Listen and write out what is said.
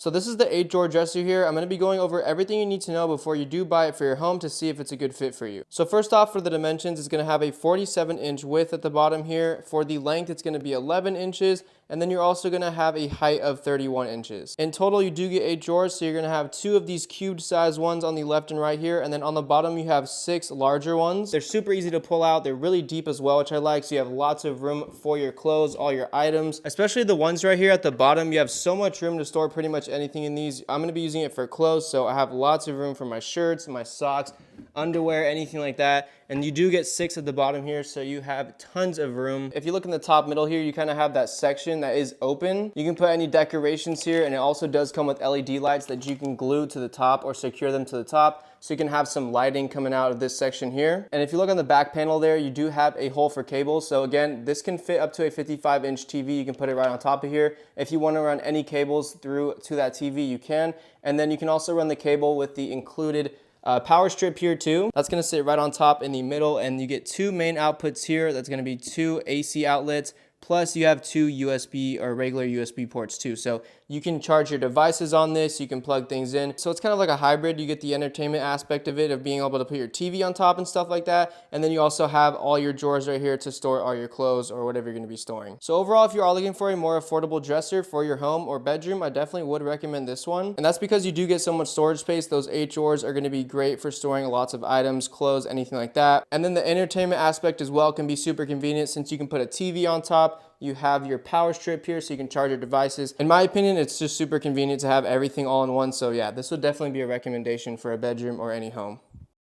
So this is the 8 drawer dresser here. I'm going to be going over everything you need to know before you do buy it for your home to see if it's a good fit for you. So first off, for the dimensions, it's going to have a 47-inch width at the bottom here. For the length, it's going to be 11 inches. And then you're also going to have a height of 31 inches. In total, you do get 8 drawers, so you're going to have 2 of these cubed size ones on the left and right here, and then on the bottom you have 6 larger ones. They're super easy to pull out. They're really deep as well, which I like, so you have lots of room for your clothes, all your items. Especially the ones right here at the bottom, you have so much room to store pretty much anything in these. I'm going to be using it for clothes, so I have lots of room for my shirts, my socks, underwear, anything like that. And you do get 6 at the bottom here, so you have tons of room. If you look in the top middle here, you kind of have that section that is open. You can put any decorations here, and it also does come with LED lights that you can glue to the top or secure them to the top, so you can have some lighting coming out of this section here. And if you look on the back panel there, you do have a hole for cables. So again, this can fit up to a 55-inch TV. You can put it right on top of here. If you want to run any cables through to that TV, you can. And then you can also run the cable with the included power strip here too. That's going to sit right on top in the middle, and you get 2 main outputs here. That's going to be 2 AC outlets, plus you have 2 USB or regular USB ports too. So you can charge your devices on this, you can plug things in. So it's kind of like a hybrid. You get the entertainment aspect of it, of being able to put your TV on top and stuff like that. And then you also have all your drawers right here to store all your clothes or whatever you're going to be storing. So overall, if you are looking for a more affordable dresser for your home or bedroom, I definitely would recommend this one. And that's because you do get so much storage space. Those 8 drawers are going to be great for storing lots of items, clothes, anything like that. And then the entertainment aspect as well can be super convenient, since you can put a TV on top. You have your power strip here so you can charge your devices. In my opinion, it's just super convenient to have everything all in one. So yeah, this would definitely be a recommendation for a bedroom or any home.